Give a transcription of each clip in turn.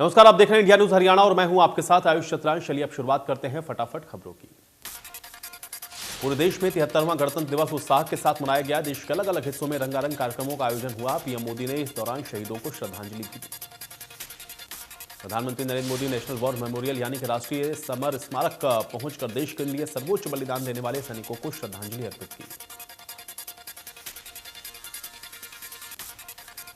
नमस्कार, आप देख रहे हैं इंडिया न्यूज हरियाणा और मैं हूं आपके साथ आयुष चतुरांश। चलिए अब शुरुआत करते हैं फटाफट खबरों की। पूरे देश में 73वां गणतंत्र दिवस उत्साह के साथ मनाया गया। देश के अलग अलग हिस्सों में रंगारंग कार्यक्रमों का आयोजन हुआ। पीएम मोदी ने इस दौरान शहीदों को श्रद्धांजलि दी। प्रधानमंत्री Narendra Modi national war memorial यानी कि राष्ट्रीय समर स्मारक पहुंचकर देश के लिए सर्वोच्च बलिदान देने वाले सैनिकों को श्रद्धांजलि अर्पित की।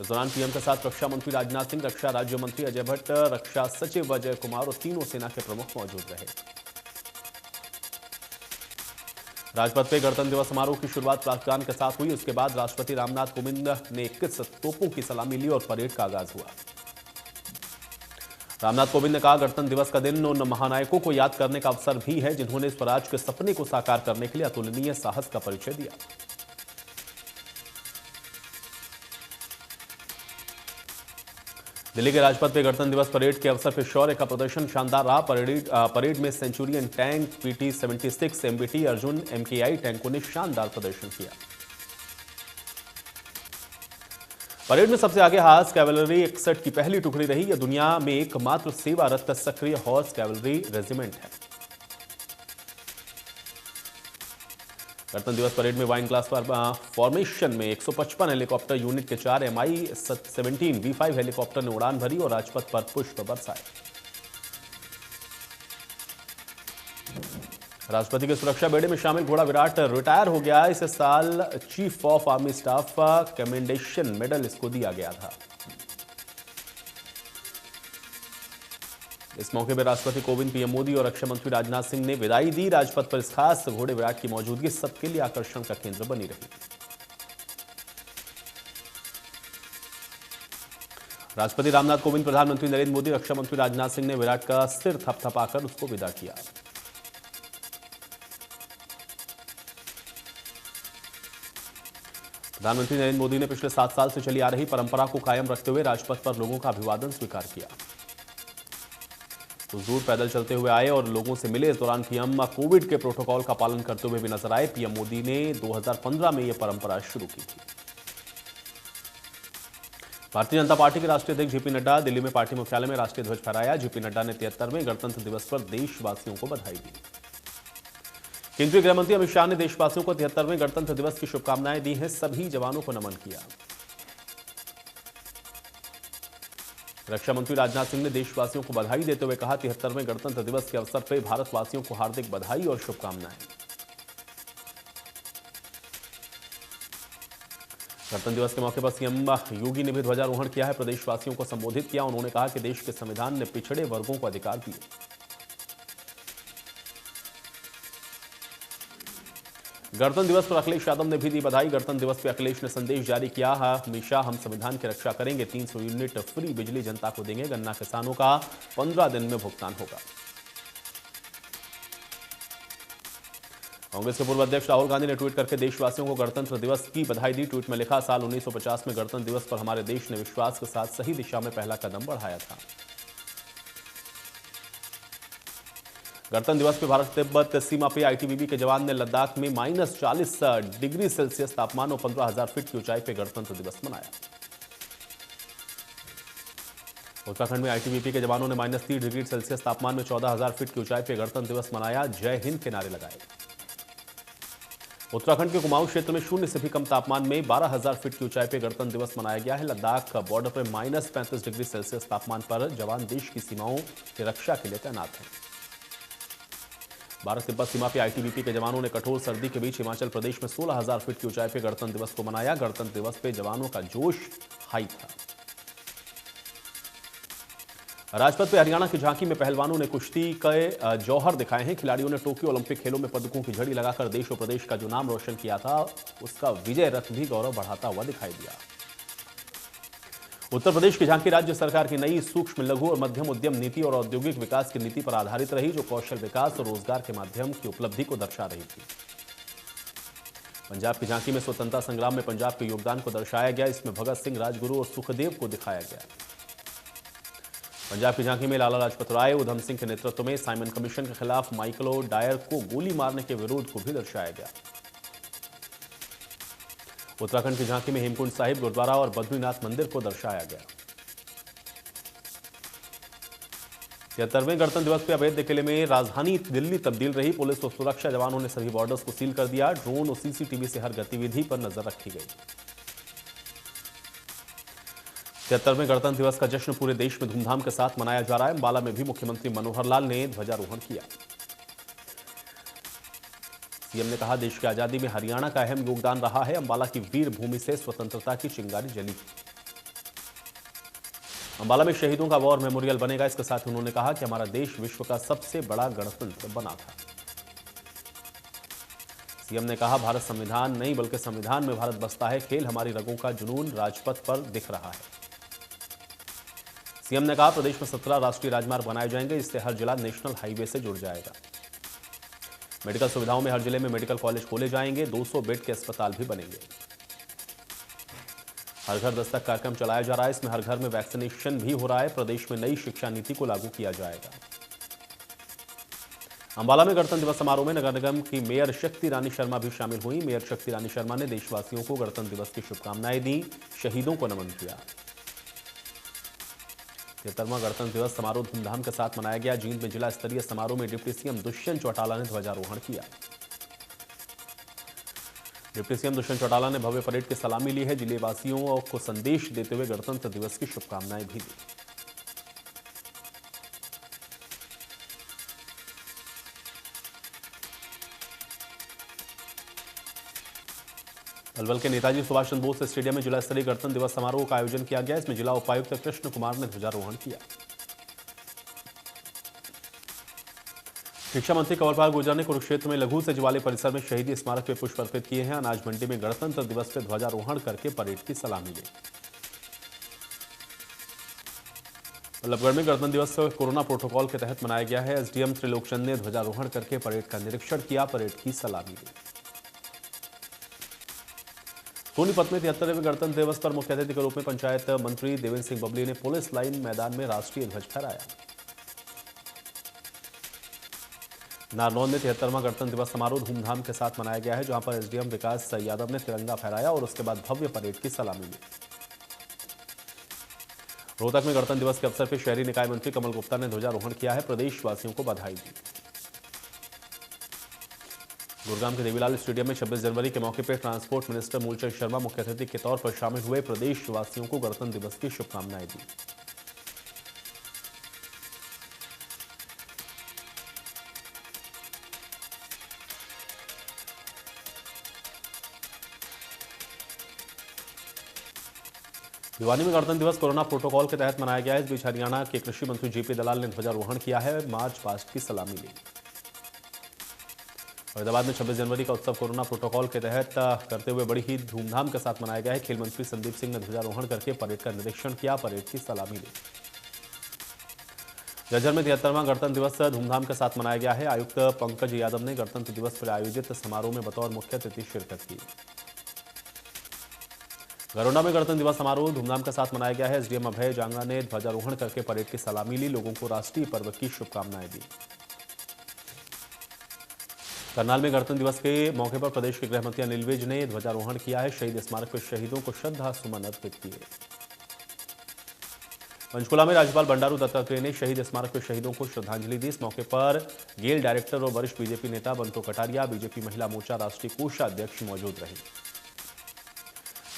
इस दौरान पीएम के साथ रक्षा मंत्री राजनाथ सिंह, रक्षा राज्य मंत्री अजय भट्ट, रक्षा सचिव अजय कुमार और तीनों सेना के प्रमुख मौजूद रहे। राजपथ पे गणतंत्र दिवस समारोह की शुरुआत प्रार्थगान के साथ हुई। उसके बाद राष्ट्रपति रामनाथ कोविंद ने 21 तोपों की सलामी ली और परेड का आगाज हुआ। रामनाथ कोविंद ने कहा, गणतंत्र दिवस का दिन उन महानायकों को याद करने का अवसर भी है जिन्होंने स्वराज के सपने को साकार करने के लिए अतुलनीय साहस का परिचय दिया। दिल्ली के राजपथ पे गणतंत्र दिवस परेड के अवसर पर शौर्य का प्रदर्शन शानदार रहा। परेड में Centurion tank, PT-76 MBT Arjun MKI टैंकों ने शानदार प्रदर्शन किया। परेड में सबसे आगे हार्स कैवलरी 61 की पहली टुकड़ी रही। यह दुनिया में एकमात्र सेवारत सक्रिय हॉर्स कैवलरी रेजिमेंट है। गणतंत्र दिवस परेड में वाइन क्लास फॉर्मेशन में 155 हेलीकॉप्टर यूनिट के 4 Mi-17 V5 हेलीकॉप्टर ने उड़ान भरी और राजपथ पर पुष्प बरसाए। राष्ट्रपति के सुरक्षा बेड़े में शामिल घोड़ा विराट रिटायर हो गया। इस साल chief of army staff commendation medal इसको दिया गया था। इस मौके पर राष्ट्रपति कोविंद, पीएम मोदी और रक्षा मंत्री राजनाथ सिंह ने विदाई दी। राजपथ पर इस खास घोड़े विराट की मौजूदगी सबके लिए आकर्षण का केंद्र बनी रही। राष्ट्रपति रामनाथ कोविंद, प्रधानमंत्री नरेंद्र मोदी, रक्षा मंत्री राजनाथ सिंह ने विराट का सिर थपथपाकर उसको विदा किया। प्रधानमंत्री नरेंद्र मोदी ने पिछले 7 साल से चली आ रही परंपरा को कायम रखते हुए राजपथ पर लोगों का अभिवादन स्वीकार किया। कुछ दूर पैदल चलते हुए आए और लोगों से मिले। इस दौरान पीएम कोविड के प्रोटोकॉल का पालन करते हुए भी नजर आए। पीएम मोदी ने 2015 में यह परंपरा शुरू की थी। भारतीय जनता पार्टी के राष्ट्रीय अध्यक्ष जेपी नड्डा दिल्ली में पार्टी मुख्यालय में राष्ट्रीय ध्वज फहराया। जेपी नड्डा ने 73वें गणतंत्र दिवस पर देशवासियों को बधाई दी। केंद्रीय गृह मंत्री अमित शाह ने देशवासियों को 73वें गणतंत्र दिवस की शुभकामनाएं दी हैं। सभी जवानों को नमन किया। रक्षा मंत्री राजनाथ सिंह ने देशवासियों को बधाई देते हुए कहा, 73वें गणतंत्र दिवस के अवसर पर भारतवासियों को हार्दिक बधाई और शुभकामनाएं। गणतंत्र दिवस के मौके पर सीएम योगी ने भी ध्वजारोहण किया है। प्रदेशवासियों को संबोधित किया। उन्होंने कहा कि देश के संविधान ने पिछड़े वर्गों को अधिकार दिए। गणतंत्र दिवस पर अखिलेश यादव ने भी दी बधाई। गणतंत्र दिवस पर अखिलेश ने संदेश जारी किया, हमेशा हम संविधान की रक्षा करेंगे। 300 यूनिट फ्री बिजली जनता को देंगे। गन्ना किसानों का 15 दिन में भुगतान होगा। कांग्रेस के पूर्व अध्यक्ष राहुल गांधी ने ट्वीट करके देशवासियों को गणतंत्र दिवस की बधाई दी। ट्वीट में लिखा, साल 1950 में गणतंत्र दिवस पर हमारे देश ने विश्वास के साथ सही दिशा में पहला कदम बढ़ाया था। गणतंत्र दिवस पर भारत तिब्बत सीमा पे आईटीबीपी के जवान ने लद्दाख में -40 डिग्री सेल्सियस तापमान और 15,000 फीट की ऊंचाई पर गणतंत्र दिवस मनाया। उत्तराखंड में आईटीबीपी के जवानों ने -30 डिग्री सेल्सियस तापमान में 14,000 फीट की ऊंचाई पर गणतंत्र दिवस मनाया। जय हिंद के नारे लगाए। उत्तराखंड के कुमाऊं क्षेत्र में 0 से भी कम तापमान में 12,000 फीट की ऊंचाई पर गणतंत्र दिवस मनाया गया है। लद्दाख बॉर्डर पर -35 डिग्री सेल्सियस तापमान पर जवान देश की सीमाओं की रक्षा के लिए तैनात हैं। भारत तिब्बत सीमा पर आईटीबीपी के जवानों ने कठोर सर्दी के बीच हिमाचल प्रदेश में 16,000 फीट की ऊंचाई पर गणतंत्र दिवस को मनाया। गणतंत्र दिवस पर जवानों का जोश हाई था। राजपथ पे हरियाणा की झांकी में पहलवानों ने कुश्ती के जौहर दिखाए हैं। खिलाड़ियों ने टोक्यो ओलंपिक खेलों में पदकों की झड़ी लगाकर देश और प्रदेश का जो नाम रोशन किया था, उसका विजय रथ भी गौरव बढ़ाता हुआ दिखाई दिया। उत्तर प्रदेश की झांकी राज्य सरकार की नई सूक्ष्म, लघु और मध्यम उद्यम नीति और औद्योगिक विकास की नीति पर आधारित रही, जो कौशल विकास और रोजगार के माध्यम की उपलब्धि को दर्शा रही थी। पंजाब की झांकी में स्वतंत्रता संग्राम में पंजाब के योगदान को दर्शाया गया। इसमें भगत सिंह, राजगुरु और सुखदेव को दिखाया गया। पंजाब की झांकी में लाला लाजपत राय, उधम सिंह के नेतृत्व में साइमन कमीशन के खिलाफ माइकल डायर को गोली मारने के विरोध को भी दर्शाया गया। उत्तराखंड की झांकी में हेमकुंड साहिब गुरुद्वारा और बद्रीनाथ मंदिर को दर्शाया गया। 73वें गणतंत्र दिवस पे अवैध किले में राजधानी दिल्ली तब्दील रही। पुलिस और सुरक्षा जवानों ने सभी बॉर्डर्स को सील कर दिया। ड्रोन और सीसीटीवी से हर गतिविधि पर नजर रखी गई। 73वें गणतंत्र दिवस का जश्न पूरे देश में धूमधाम के साथ मनाया जा रहा है। अंबाला में भी मुख्यमंत्री मनोहर लाल ने ध्वजारोहण किया। सीएम ने कहा, देश की आजादी में हरियाणा का अहम योगदान रहा है। अंबाला की वीर भूमि से स्वतंत्रता की चिंगारी जली। अंबाला में शहीदों का वॉर मेमोरियल बनेगा। इसके साथ उन्होंने कहा कि हमारा देश विश्व का सबसे बड़ा गणतंत्र बना था। सीएम ने कहा, भारत संविधान नहीं बल्कि संविधान में भारत बसता है। खेल हमारी रगों का जुनून राजपथ पर दिख रहा है। सीएम ने कहा, प्रदेश में 17 राष्ट्रीय राजमार्ग बनाए जाएंगे। इससे हर जिला नेशनल हाईवे से जुड़ जाएगा। मेडिकल सुविधाओं में हर जिले में मेडिकल कॉलेज खोले जाएंगे। 200 बेड के अस्पताल भी बनेंगे। हर घर दस्तक कार्यक्रम चलाया जा रहा है। इसमें हर घर में वैक्सीनेशन भी हो रहा है। प्रदेश में नई शिक्षा नीति को लागू किया जाएगा। अंबाला में गणतंत्र दिवस समारोह में नगर निगम की मेयर शक्ति रानी शर्मा भी शामिल हुई। मेयर शक्ति रानी शर्मा ने देशवासियों को गणतंत्र दिवस की शुभकामनाएं दी, शहीदों को नमन किया। 73वां गणतंत्र दिवस समारोह धूमधाम के साथ मनाया गया। जींद में जिला स्तरीय समारोह में डिप्टी सीएम दुष्यंत चौटाला ने ध्वजारोहण किया। डिप्टी सीएम दुष्यंत चौटाला ने भव्य परेड की सलामी ली है। जिले वासियों को संदेश देते हुए गणतंत्र दिवस की शुभकामनाएं भी दी। पलवल के नेताजी सुभाष चंद्र बोस स्टेडियम में जिला स्तरीय गणतंत्र दिवस समारोह का आयोजन किया गया। इसमें जिला उपायुक्त कृष्ण कुमार ने ध्वजारोहण किया। शिक्षा मंत्री कंवरपाल गुर्जर ने कुरुक्षेत्र में लघु सचिवालय परिसर में शहीदी स्मारक पे पुष्प अर्पित किए हैं। अनाज मंडी में गणतंत्र दिवस पर ध्वजारोहण करके परेड की सलामी ली। बल्लभगढ़ में गणतंत्र दिवस कोरोना प्रोटोकॉल के तहत मनाया गया है। एसडीएम त्रिलोकचंद ने ध्वजारोहण करके परेड का निरीक्षण किया, परेड की सलामी ली। सोनीपत में 73वें गणतंत्र दिवस पर मुख्य अतिथि के रूप में पंचायत मंत्री देवेंद्र सिंह बबली ने पुलिस लाइन मैदान में राष्ट्रीय ध्वज फहराया। नारनौल में 73वां गणतंत्र दिवस समारोह धूमधाम के साथ मनाया गया है, जहां पर एसडीएम विकास यादव ने तिरंगा फहराया और उसके बाद भव्य परेड की सलामी ली। रोहतक में गणतंत्र दिवस के अवसर पर शहरी निकाय मंत्री कमल गुप्ता ने ध्वजारोहण किया है, प्रदेशवासियों को बधाई दी। गुरुग्राम के देवीलाल स्टेडियम में 26 जनवरी के मौके पर ट्रांसपोर्ट मिनिस्टर मूलचंद शर्मा मुख्य अतिथि के तौर पर शामिल हुए। प्रदेशवासियों को गणतंत्र दिवस की शुभकामनाएं दी। भिवानी में गणतंत्र दिवस कोरोना प्रोटोकॉल के तहत मनाया गया है। इस बीच हरियाणा के कृषि मंत्री जेपी दलाल ने ध्वजारोहण किया है, मार्च पास्ट की सलामी ली। फरीदाबाद में 26 जनवरी का उत्सव कोरोना प्रोटोकॉल के तहत करते हुए बड़ी ही धूमधाम के साथ मनाया गया है। खेल मंत्री संदीप सिंह ने ध्वजारोहण करके परेड का निरीक्षण किया, परेड की सलामी ली। जज्जर में 73वां गणतंत्र दिवस धूमधाम के साथ मनाया गया है। आयुक्त पंकज यादव ने गणतंत्र दिवस पर आयोजित समारोह में बतौर मुख्य अतिथि शिरकत की। गरोडा में गणतंत्र दिवस समारोह धूमधाम के साथ मनाया गया है। एसडीएम अभय जांगा ने ध्वजारोहण करके परेड की सलामी ली, लोगों को राष्ट्रीय पर्व की शुभकामनाएं दी। करनाल में गणतंत्र दिवस के मौके पर प्रदेश के गृह मंत्री अनिल विज ने ध्वजारोहण किया है। शहीद स्मारक पर शहीदों को श्रद्धा सुमन अर्पित किए। पंचकुला में राज्यपाल बंडारू दत्तात्रेय ने शहीद स्मारक पर शहीदों को श्रद्धांजलि दी। इस मौके पर गेल डायरेक्टर और वरिष्ठ बीजेपी नेता बंतो कटारिया, बीजेपी महिला मोर्चा राष्ट्रीय कोषाध्यक्ष मौजूद रहे।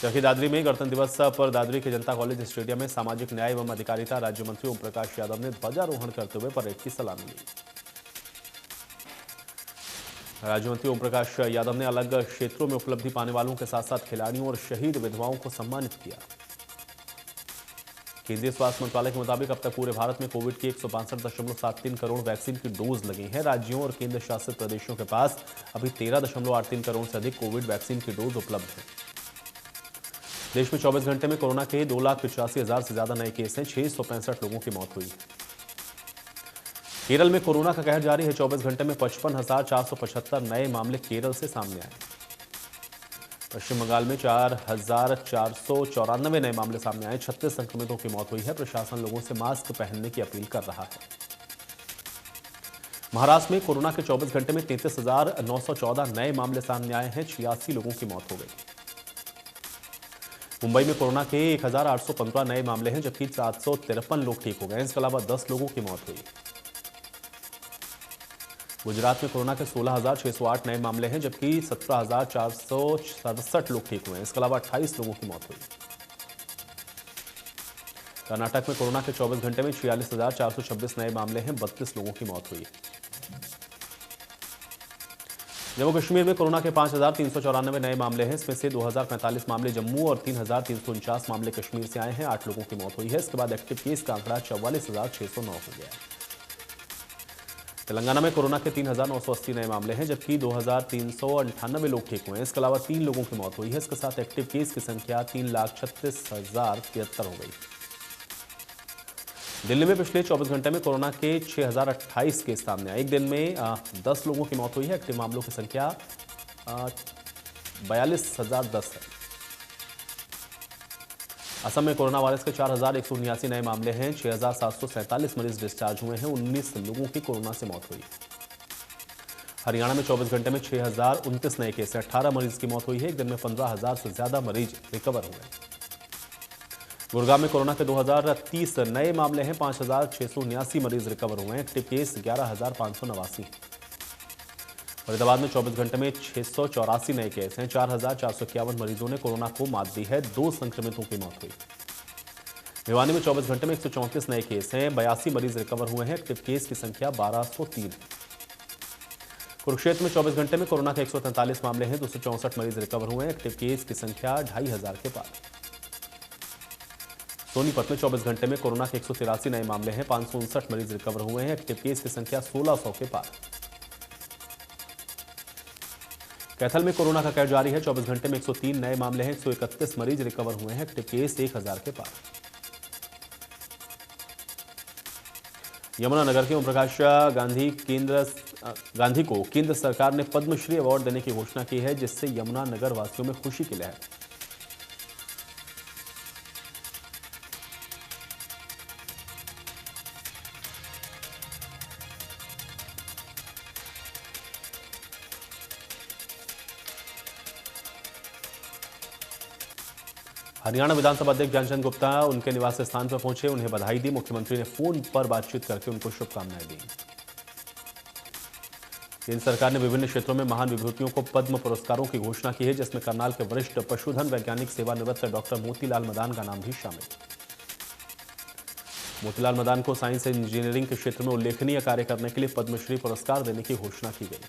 चरखी दादरी में गणतंत्र दिवस पर दादरी के जनता कॉलेज स्टेडियम में सामाजिक न्याय एवं अधिकारिता राज्य मंत्री ओम प्रकाश यादव ने ध्वजारोहण करते हुए परेड की सलामी ली। राज्य मंत्री ओम प्रकाश यादव ने अलग क्षेत्रों में उपलब्धि पाने वालों के साथ साथ खिलाड़ियों और शहीद विधवाओं को सम्मानित किया। केंद्रीय स्वास्थ्य मंत्रालय के मुताबिक अब तक पूरे भारत में कोविड की 162.73 करोड़ वैक्सीन की डोज लगी हैं। राज्यों और केंद्र शासित प्रदेशों के पास अभी 13.83 करोड़ से अधिक कोविड वैक्सीन की डोज उपलब्ध है। देश में 24 घंटे में कोरोना के 2,85,000 से ज्यादा नए केस हैं। 665 लोगों की मौत हुई। केरल में कोरोना का कहर जारी है। 24 घंटे में 55,475 नए मामले केरल से सामने आए। पश्चिम बंगाल में 4,494 नए मामले सामने आए। 36 संक्रमितों की मौत हुई है। प्रशासन लोगों से मास्क पहनने की अपील कर रहा है। महाराष्ट्र में कोरोना के 24 घंटे में 33,914 नए मामले सामने आए हैं। 86 लोगों की मौत हो गई। मुंबई में कोरोना के 1,815 नए मामले हैं, जबकि 753 लोग ठीक हो गए। इसके अलावा 10 लोगों की मौत हुई। गुजरात में कोरोना के 16,608 नए मामले हैं, जबकि 17,467 लोग ठीक हुए हैं। इसके अलावा 28 लोगों की मौत हुई। कर्नाटक में कोरोना के 24 घंटे में 46,426 नए मामले हैं, 32 लोगों की मौत हुई। जम्मू कश्मीर में कोरोना के 5,394 नए मामले हैं। इसमें से 2,045 मामले जम्मू और 3,349 मामले कश्मीर से आए हैं। 8 लोगों की मौत हुई है। इसके बाद एक्टिव केस का आंकड़ा 44,609 हो गया है। तेलंगाना में कोरोना के 3,980 नए मामले हैं, जबकि 2,398 लोग ठीक हुए हैं। इसके अलावा 3 लोगों की मौत हुई है। इसके साथ एक्टिव केस की संख्या 3,36,073 हो गई। दिल्ली में पिछले 24 घंटे में कोरोना के 6,028 केस सामने आए। एक दिन में 10 लोगों की मौत हुई है। एक्टिव मामलों की संख्या 42,010 है। असम में कोरोना वायरस के 4,179 नए मामले हैं। 6,747 मरीज डिस्चार्ज हुए हैं। 19 लोगों की कोरोना से मौत हुई। हरियाणा में 24 घंटे में 6,029 नए केस हैं। 18 मरीज की मौत हुई है। एक दिन में 15,000 से ज्यादा मरीज रिकवर हुए। गुड़गांव में कोरोना के 2,030 नए मामले हैं। 5,679 मरीज रिकवर हुए हैं। Active case 11,589। फरीदाबाद में 24 घंटे में 684 नए केस हैं। 4,451 मरीजों ने कोरोना को मात दी है। 2 संक्रमितों की मौत हुई। भिवानी में 24 घंटे में 134 नए केस हैं। 82 मरीज रिकवर हुए हैं। एक्टिव केस की संख्या 1,203 है। कुरुक्षेत्र में 24 घंटे में कोरोना के 143 मामले हैं। 264 मरीज रिकवर हुए हैं। एक्टिव केस की संख्या 2,500 के पार। सोनीपत में 24 घंटे में कोरोना के 183 नए मामले हैं। 559 मरीज रिकवर हुए हैं। एक्टिव केस की संख्या 1,600 के पार। कैथल में कोरोना का कहर जारी है। 24 घंटे में 103 नए मामले हैं। 131 मरीज रिकवर हुए हैं। एक्टिव केस 1,000 के पार। यमुनानगर के ओम प्रकाश गांधी को केंद्र सरकार ने पद्मश्री अवार्ड देने की घोषणा की है, जिससे यमुनानगर वासियों में खुशी की लहर। हरियाणा विधानसभा अध्यक्ष ज्ञानचंद गुप्ता उनके निवास स्थान पर पहुंचे, उन्हें बधाई दी। मुख्यमंत्री ने फोन पर बातचीत करके उनको शुभकामनाएं दी। केंद्र सरकार ने विभिन्न क्षेत्रों में महान विभूतियों को पद्म पुरस्कारों की घोषणा की है, जिसमें करनाल के वरिष्ठ पशुधन वैज्ञानिक सेवानिवृत्त डॉक्टर मोतीलाल मदान का नाम भी शामिल। मोतीलाल मदान को साइंस एंड इंजीनियरिंग के क्षेत्र में उल्लेखनीय कार्य करने के लिए पद्मश्री पुरस्कार देने की घोषणा की गई।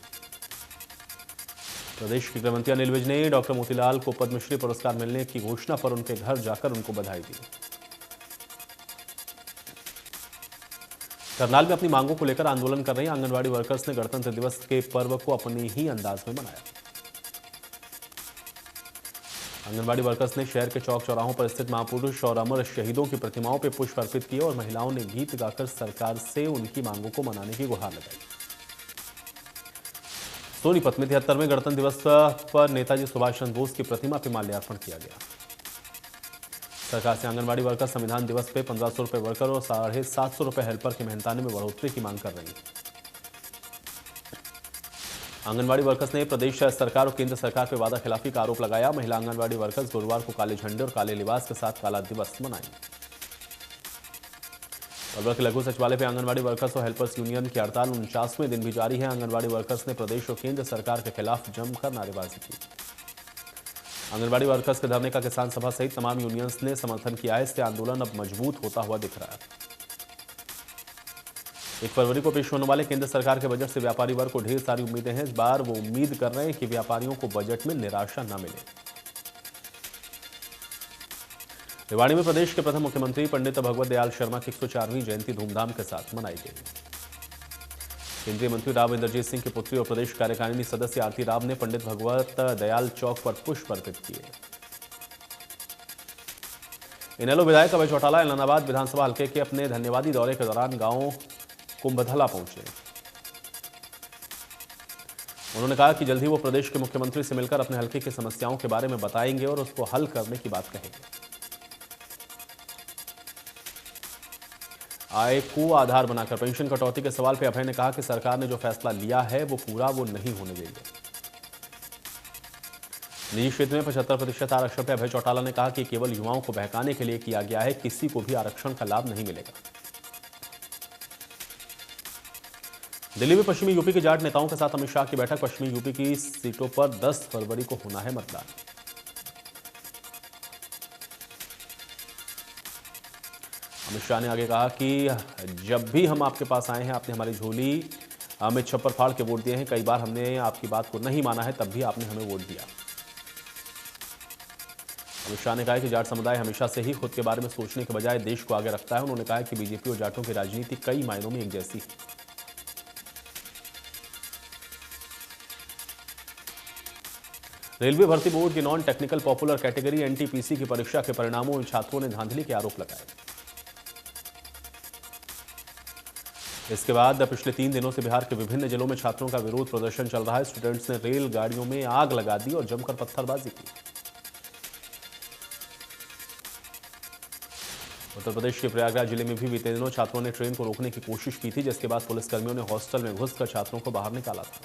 प्रदेश के गृहमंत्री अनिल विज ने डॉक्टर मोतीलाल को पद्मश्री पुरस्कार मिलने की घोषणा पर उनके घर जाकर उनको बधाई दी। करनाल में अपनी मांगों को लेकर आंदोलन कर रही आंगनवाड़ी वर्कर्स ने गणतंत्र दिवस के पर्व को अपने ही अंदाज में मनाया। आंगनवाड़ी वर्कर्स ने शहर के चौक चौराहों पर स्थित महापुरुष और अमर शहीदों की प्रतिमाओं पर पुष्प अर्पित किए और महिलाओं ने गीत गाकर सरकार से उनकी मांगों को मनाने की गुहार लगाई। सोनीपत में 73वें गणतंत्र दिवस पर नेताजी सुभाष चंद्र बोस की प्रतिमा पर माल्यार्पण किया गया। सरकार से आंगनवाड़ी वर्कर संविधान दिवस पे 1,500 रुपए वर्कर और 750 रुपए हेल्पर के मेहनताने में बढ़ोतरी की मांग कर रही है। आंगनवाड़ी वर्कर्स ने प्रदेश सरकार और केंद्र सरकार पर वादा खिलाफी का आरोप लगाया। महिला आंगनवाड़ी वर्कर्स गुरुवार को काले झंडे और काले लिबास के साथ काला दिवस मनाएंगे। अलवर के लघु सचिवालय पर आंगनवाड़ी वर्कर्स और हेल्पर्स यूनियन की हड़ताल 49वें दिन भी जारी है। आंगनवाड़ी वर्कर्स ने प्रदेश और केंद्र सरकार के खिलाफ जमकर नारेबाजी की। आंगनवाड़ी वर्कर्स के धरने का किसान सभा सहित तमाम यूनियंस ने समर्थन किया है। इससे आंदोलन अब मजबूत होता हुआ दिख रहा है। 1 फरवरी को पेश होने वाले केंद्र सरकार के बजट से व्यापारी वर्ग को ढेर सारी उम्मीदें हैं। इस बार वो उम्मीद कर रहे हैं कि व्यापारियों को बजट में निराशा न मिले। रेवाड़ी में प्रदेश के प्रथम मुख्यमंत्री पंडित भगवत दयाल शर्मा की 104वीं जयंती धूमधाम के साथ मनाई गई। केंद्रीय मंत्री राव इंद्रजीत सिंह की पुत्री और प्रदेश कार्यकारिणी सदस्य आरती राव ने पंडित भगवत दयाल चौक पर पुष्प अर्पित किए। इनेलो विधायक अभय चौटाला ऐलनाबाद विधानसभा हल्के के अपने धन्यवादी दौरे के दौरान गांव कुंभधला पहुंचे। उन्होंने कहा कि जल्द ही वो प्रदेश के मुख्यमंत्री से मिलकर अपने हल्के की समस्याओं के बारे में बताएंगे और उसको हल करने की बात कहेंगे। आय को आधार बनाकर पेंशन कटौती के सवाल पर अभय ने कहा कि सरकार ने जो फैसला लिया है वो पूरा वो नहीं होने देंगे। निजी क्षेत्र में 75% आरक्षण पर अभय चौटाला ने कहा कि केवल युवाओं को बहकाने के लिए किया गया है, किसी को भी आरक्षण का लाभ नहीं मिलेगा। दिल्ली में पश्चिमी यूपी के जाट नेताओं के साथ अमित शाह की बैठक। पश्चिमी यूपी की सीटों पर 10 फरवरी को होना है मतदान। अमित शाह ने आगे कहा कि जब भी हम आपके पास आए हैं, आपने हमारी झोली में छप्पर फाड़ के वोट दिए हैं। कई बार हमने आपकी बात को नहीं माना है, तब भी आपने हमें वोट दिया। अमित शाह ने कहा कि जाट समुदाय हमेशा से ही खुद के बारे में सोचने के बजाय देश को आगे रखता है। उन्होंने कहा कि बीजेपी और जाटों की राजनीति कई मायनों में एक जैसी है। रेलवे भर्ती बोर्ड की non technical popular category NTPC की परीक्षा के परिणामों में छात्रों ने धांधली के आरोप लगाए। इसके बाद पिछले 3 दिनों से बिहार के विभिन्न जिलों में छात्रों का विरोध प्रदर्शन चल रहा है। स्टूडेंट्स ने रेल गाड़ियों में आग लगा दी और जमकर पत्थरबाजी की। उत्तर प्रदेश के प्रयागराज जिले में भी बीते दिनों छात्रों ने ट्रेन को रोकने की कोशिश की थी, जिसके बाद पुलिसकर्मियों ने हॉस्टल में घुसकर छात्रों को बाहर निकाला था।